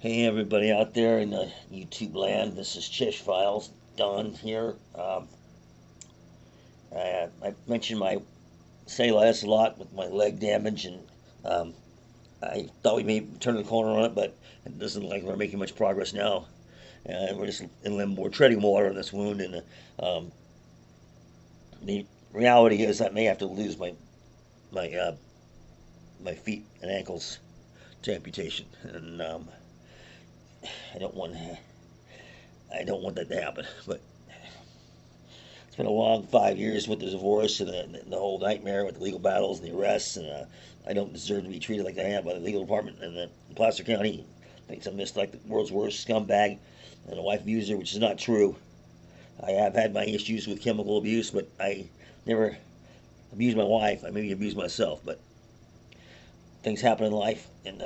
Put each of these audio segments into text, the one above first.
Hey everybody out there in the YouTube land, this is Chesh Files, Don here. I mentioned my cellulitis a lot with my leg damage, and um, I thought we may turn the corner on it, but it doesn't look like we're making much progress now. We're just in limbo, we're treading water on this wound, and um, the reality is I may have to lose my my feet and ankles to amputation, and I don't want I don't want that to happen, but it's been a long 5 years with the divorce and the whole nightmare with the legal battles and the arrests, and I don't deserve to be treated like I am by the legal department and the Placer County thinks I'm just like the world's worst scumbag and a wife abuser, which is not true. I have had my issues with chemical abuse, but I never abused my wife. I maybe abused myself, but things happen in life, and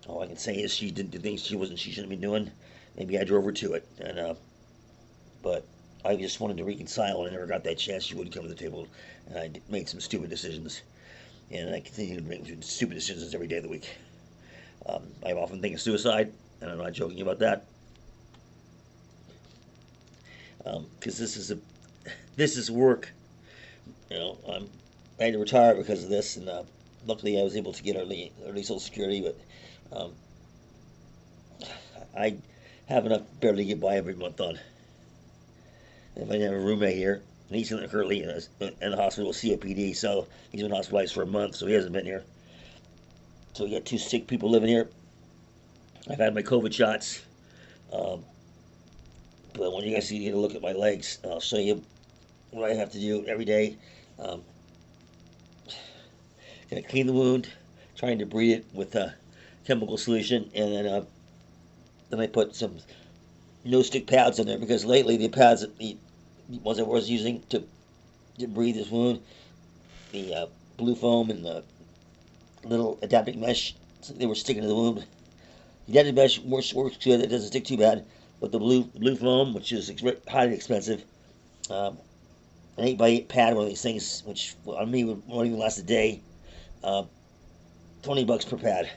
all I can say is she did things she shouldn't be doing. Maybe I drove her to it, and but I just wanted to reconcile, and I never got that chance. She wouldn't come to the table, and I made some stupid decisions, and I continue to make stupid decisions every day of the week. I often think of suicide, and I'm not joking about that, because this is work. You know, I had to retire because of this, and luckily I was able to get early Social Security, but I have enough barely to get by every month on. If I have a roommate here, and he's currently in the hospital with COPD, so he's been hospitalized for a month, so he hasn't been here. So we got two sick people living here. I've had my COVID shots, um, but when you guys get a look at my legs, I'll show you what I have to do every day. Um, Gonna clean the wound, trying to breathe it with a chemical solution, and then I put some no stick pads on there because lately the pads that the ones I was using to breathe this wound, the blue foam and the little adaptic mesh, they were sticking to the wound. The adaptic mesh works good; it doesn't stick too bad. But the blue foam, which is highly expensive, um, an 8x8 pad, one of these things, which on me won't even last a day, uh, $20 per pad.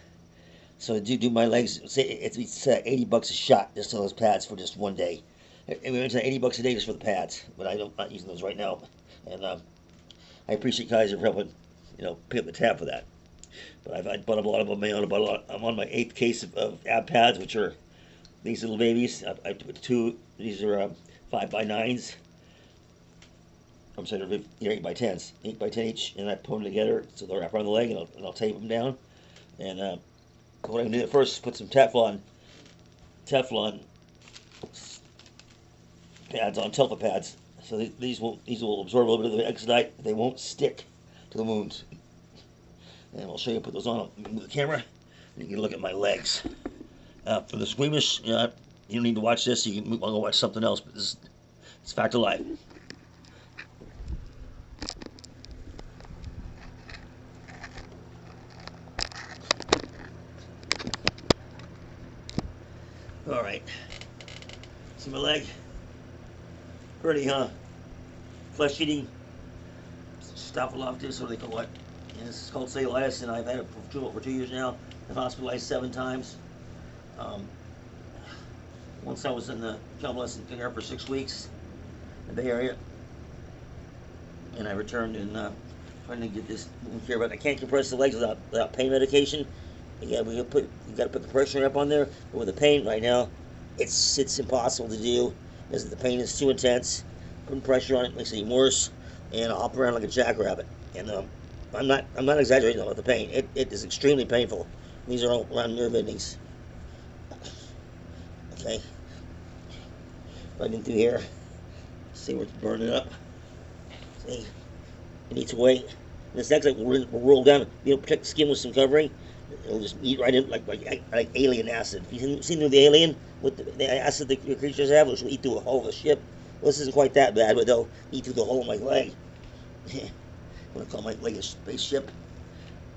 So to do my legs, it's $80 a shot just on those pads for just one day. It's $80 a day just for the pads, but I'm not using those right now. And I appreciate Kaiser for helping, pick up the tab for that. But I bought up a lot of them. I'm on my 8th case of ab pads, which are these little babies. I put two. These are 5x9s. I'm sorry, they're 8x10s, 8x10 each, and I put them together so they'll wrap around the leg, and I'll tape them down. And what I'm gonna do first is put some Teflon pads on, Telfa pads. So these will absorb a little bit of the exodite. They won't stick to the wounds. And I'll show you. Put those on. I'll move the camera, and you can look at my legs. For the squeamish, you don't need to watch this. You can go watch something else. But it's fact of life. All right. See my leg? Pretty, huh? Flesh eating staphylococcus, or they call it. And this is called cellulitis, and I've had it for 2 years now. I've hospitalized 7 times. Um, Once I was in the convalescent care for 6 weeks in the Bay Area, and I returned and trying to get this care. But I can't compress the legs without pain medication. You got to put the pressure up on there. But with the pain right now, it's impossible to do because the pain is too intense. Putting pressure on it makes it even worse, and I'll hop around like a jackrabbit. And I'm not exaggerating about the pain. It is extremely painful. These are all around nerve endings. Okay, right in through here. See where it's burning up. See, it needs to wait. And this next will roll down. Protect the skin with some covering. It'll just eat right in like alien acid. You seen the Alien with the acid the creatures have, which will eat through a hull of a ship. Well, this isn't quite that bad, but they'll eat through the hole in my leg. I'm gonna call my leg a spaceship.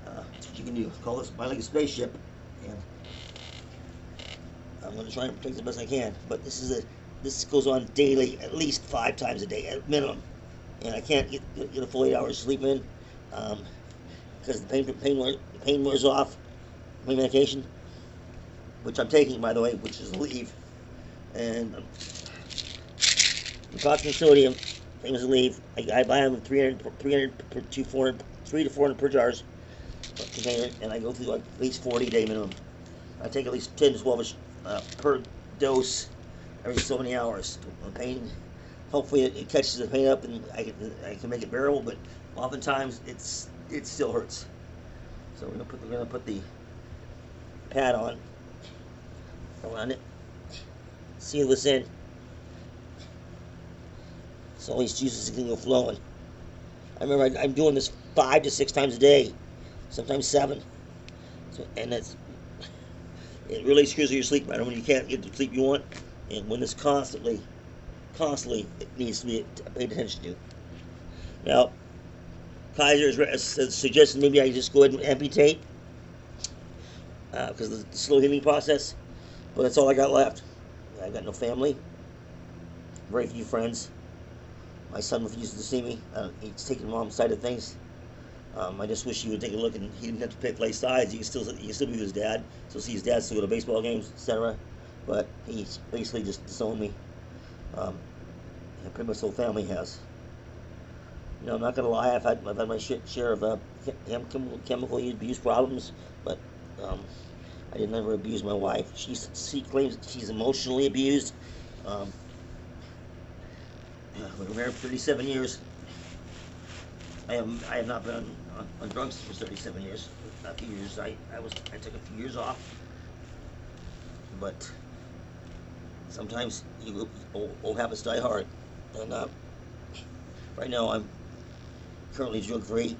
That's what you can do. Call this my leg a spaceship, and I'm gonna try and protect it the best I can. But this goes on daily, at least 5 times a day at minimum, and I can't get a full 8 hours sleep in because the pain wears off. My medication, which I'm taking, by the way, which is Aleve, and the potassium sodium, same as Aleve. I buy them 300 per 400, 3 to 400 per jars container, and I go through like at least 40-day minimum. I take at least 10 to 12 per dose every so many hours. Pain, hopefully it catches the pain up and I can make it bearable, but oftentimes it still hurts. So we're gonna put the pad on around it, seal this in, so all these juices can go flowing. I remember I'm doing this 5 to 6 times a day, sometimes 7. So, and it really screws with your sleep pattern when you can't get the sleep you want, and when it's constantly, it needs to be paid attention to. Now, Kaiser has suggested maybe I just go ahead and amputate because of the slow healing process, but that's all I got left. I got no family, very few friends. My son refuses to see me. He's taking mom's side of things. I just wish he would take a look, and he didn't have to play sides. He can still be with his dad. So see his dad, still go to baseball games, etc. But he's basically just disowned me. Pretty much the whole family has. You know, I'm not gonna lie. I've had my share of chemical abuse problems, but I didn't ever abuse my wife. She claims she's emotionally abused. We were married for 37 years. I have not been on drugs for 37 years. A few years. I took a few years off, but sometimes old habits die hard. And right now I'm currently drug free,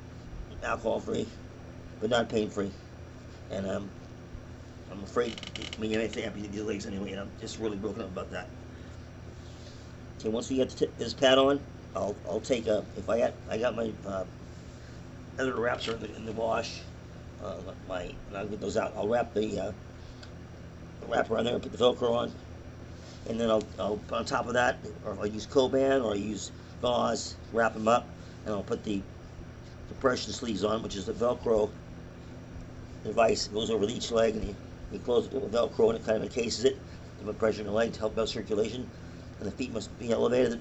alcohol free, but not pain free. And I'm afraid me and anything amputate these legs anyway, and I'm just really broken up about that. Okay, once we get this pad on, I'll take if I got my other wraps are in the wash. I'll get those out. I'll wrap the wrap around there and put the Velcro on, and then I'll put on top of that, or I'll use Coban or I use gauze, wrap them up, and I'll put the compression sleeves on, which is the Velcro device. It goes over each leg, and you close it with Velcro, and it kind of encases it to put pressure in the leg to help out circulation. And the feet must be elevated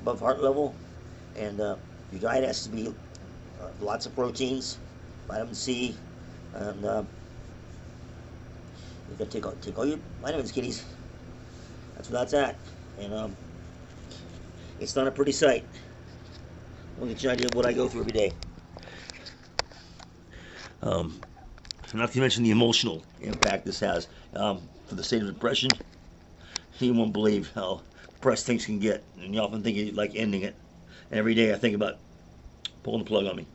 above heart level, and your diet has to be lots of proteins, vitamin C, and you gotta take all your vitamins, kiddies. That's where that's at, and it's not a pretty sight. I'll get you an idea of what I go through every day. Not to mention the emotional impact this has for the state of depression. You won't believe how depressed things can get, and you often think you like ending it. And every day I think about pulling the plug on me.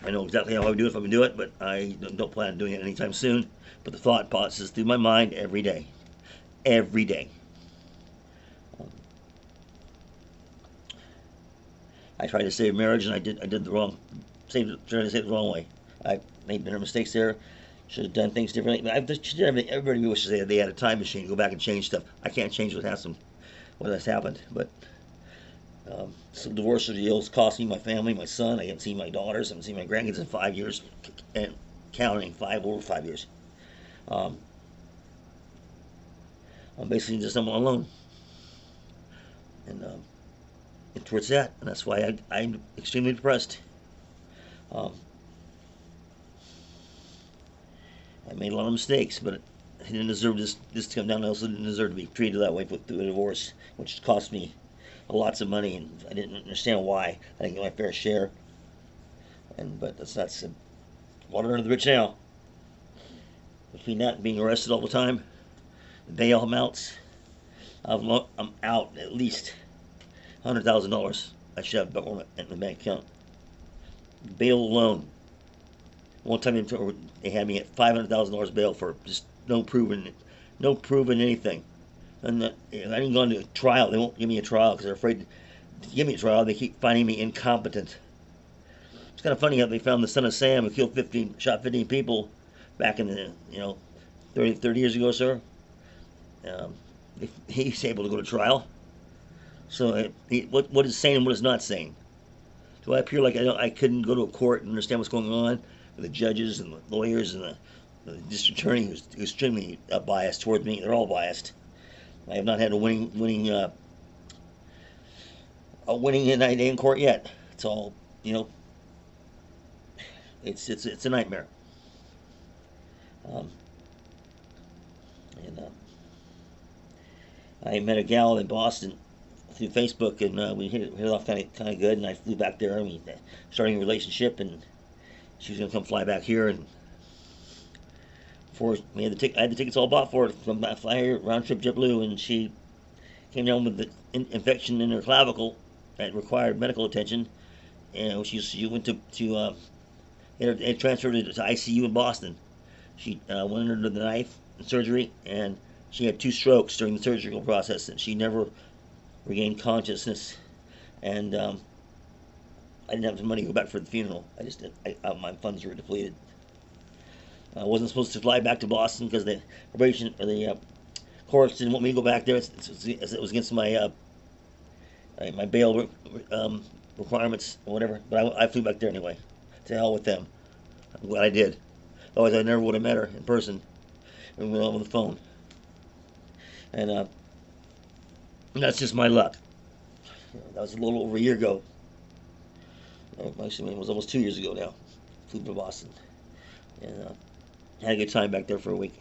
I know exactly how I would do it if I would do it, but I don't plan on doing it anytime soon. But the thought passes through my mind every day. Every day. I tried to save marriage, and I did the wrong. Tried to save it the wrong way. I made better mistakes there. Should have done things differently. But I've just did everything. Everybody wishes they had a time machine, go back and change stuff. I can't change what has happened. But some divorce deals cost me my family, my son. I haven't seen my daughters. I haven't seen my grandkids in 5 years, and counting over 5 years. I'm basically just alone, and it's where it's at, and that's why I'm extremely depressed. I made a lot of mistakes, but I didn't deserve this to come down. I also didn't deserve to be treated that way through a divorce, which cost me lots of money, and I didn't understand why. I didn't get my fair share, but that's water under the bridge now. Between that and being arrested all the time, the bail amounts, I'm out at least $100,000. I should have in the bank account. Bail alone. One time they had me at $500,000 bail for just no proven anything. And I didn't go into a trial. They won't give me a trial because they're afraid to give me a trial. They keep finding me incompetent. It's kind of funny how they found the son of Sam who shot 15 people back in the 30 years ago, sir. He's able to go to trial. So what is sane and what is not sane? Do I appear like I couldn't go to a court and understand what's going on with the judges and the lawyers and the district attorney was extremely biased towards me. They're all biased. I have not had a winning day in court yet. It's all, you know, it's a nightmare. Um, and I met a gal in Boston through Facebook, and we hit it off kind of good. And I flew back there, and we starting a relationship, and she was gonna come fly back here, and I had the tickets all bought for it from fly here round trip JetBlue, and she came down with the infection in her clavicle that required medical attention, and she went to transferred to ICU in Boston. She went under the knife in surgery, and she had 2 strokes during the surgical process, and she never regained consciousness. And I didn't have the money to go back for the funeral. My funds were depleted. I wasn't supposed to fly back to Boston because the probation or the courts didn't want me to go back there. It was against my my bail requirements or whatever. But I flew back there anyway. To hell with them. I'm glad I did. Otherwise, I never would have met her in person. We went on the phone. And that's just my luck. That was a little over a year ago. Actually, it was almost 2 years ago now. Flew to Boston. And had a good time back there for a week.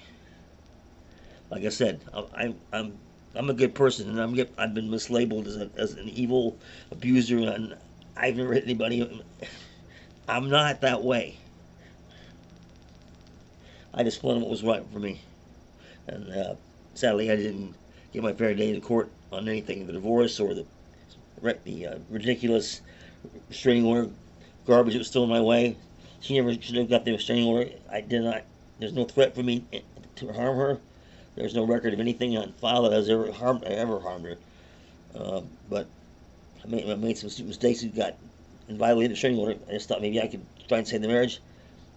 Like I said, I'm a good person, and I've been mislabeled as an evil abuser, and I've never hit anybody. I'm not that way. I just wanted what was right for me, and sadly, I didn't get my fair day in court on anything, the divorce or the ridiculous restraining order garbage that was still in my way. She never should have got the restraining order. I did not. There's no threat for me to harm her. There's no record of anything on file that has ever harmed her. But I made some stupid mistakes and got and violated the restraining order. I just thought maybe I could try and save the marriage.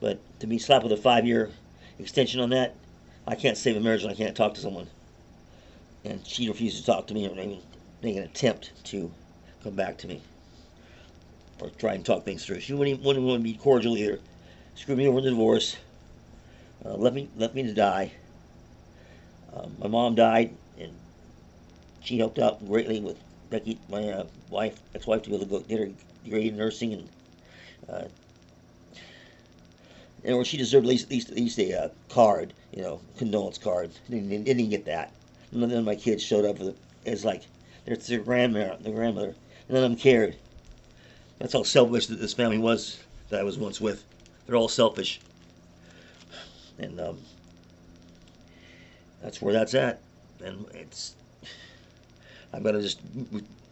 But to be slapped with a 5-year extension on that, I can't save a marriage when I can't talk to someone. And she refused to talk to me or even make an attempt to come back to me or try and talk things through. She wouldn't want to be cordial either. Screwed me over in the divorce. Left me to die. My mom died, and she helped out greatly with Becky, my ex-wife, to be able to get her degree in nursing, and she deserved at least a card, condolence card. Didn't get that. None of my kids showed up it's like it's their grandmother. None of them cared. That's how selfish that this family was that I was once with. They're all selfish, and that's where that's at. And I've got to just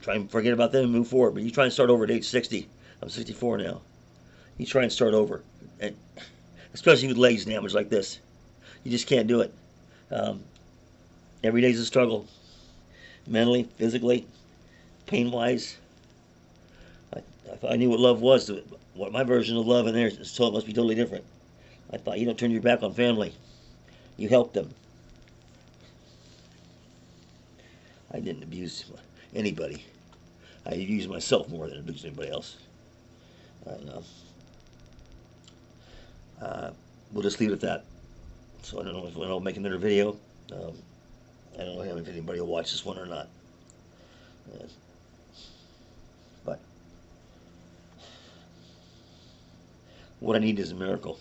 try and forget about them and move forward. But you try and start over at age 60. I'm 64 now. You try and start over, and especially with legs damaged like this, you just can't do it. Every day's a struggle, mentally, physically, pain-wise. I thought I knew what love was. What my version of love in there is told must be totally different. I thought you don't turn your back on family. You help them. I didn't abuse anybody. I abused myself more than abused anybody else. We'll just leave it at that. So I don't know if I'll make another video. I don't know if anybody will watch this one or not. But what I need is a miracle.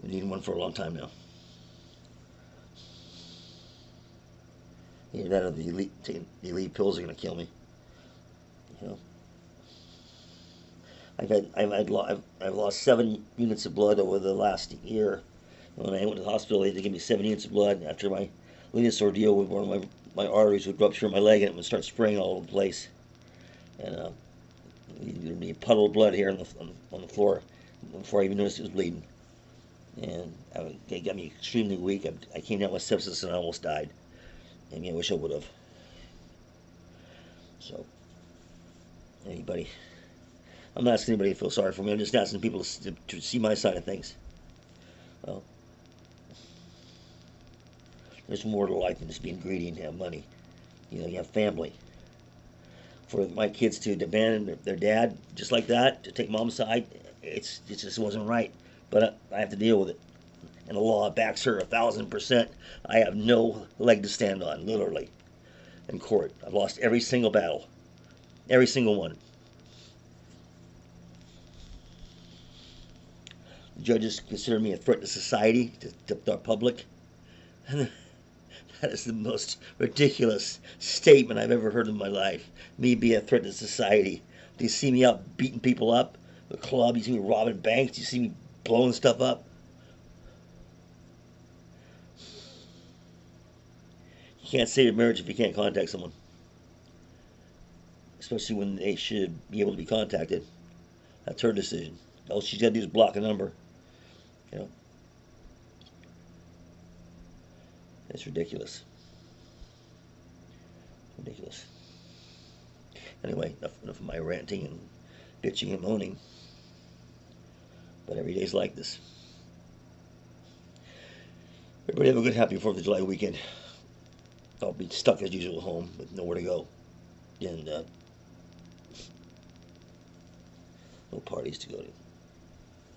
I need one for a long time now. Either that or the elite pills are going to kill me. I've lost 7 units of blood over the last year. When I went to the hospital, they had to give me 7 units of blood after my latest ordeal with one of my arteries would rupture in my leg and it would start spraying all over the place. And there'd be a puddle of blood here on the floor before I even noticed it was bleeding. And it got me extremely weak. I came down with sepsis and I almost died. I mean, I wish I would have. So, anybody, I'm not asking anybody to feel sorry for me. I'm just asking people to see my side of things. Well, there's more to life than just being greedy and have money. You have family. For my kids to abandon their dad just like that, to take mom's side, it just wasn't right. But I have to deal with it. and the law backs her 1,000%, I have no leg to stand on, literally, in court. I've lost every single battle, every single one. The judges consider me a threat to society, to the public. And that is the most ridiculous statement I've ever heard in my life. Me be a threat to society. Do you see me out beating people up? The club, you see me robbing banks, you see me blowing stuff up. You can't save a marriage if you can't contact someone. Especially when they should be able to be contacted. That's her decision. All she's got to do is block a number. You know, it's ridiculous. Ridiculous. Anyway, enough of my ranting and bitching and moaning. But every day's like this. Everybody have a good, happy 4th of July weekend. I'll be stuck as usual at home with nowhere to go. And no parties to go to.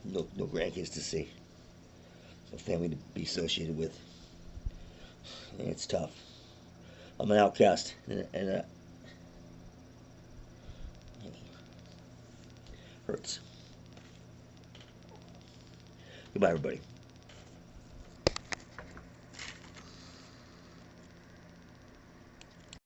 No grandkids to see. No family to be associated with. And it's tough. I'm an outcast. And hurts. Goodbye, everybody.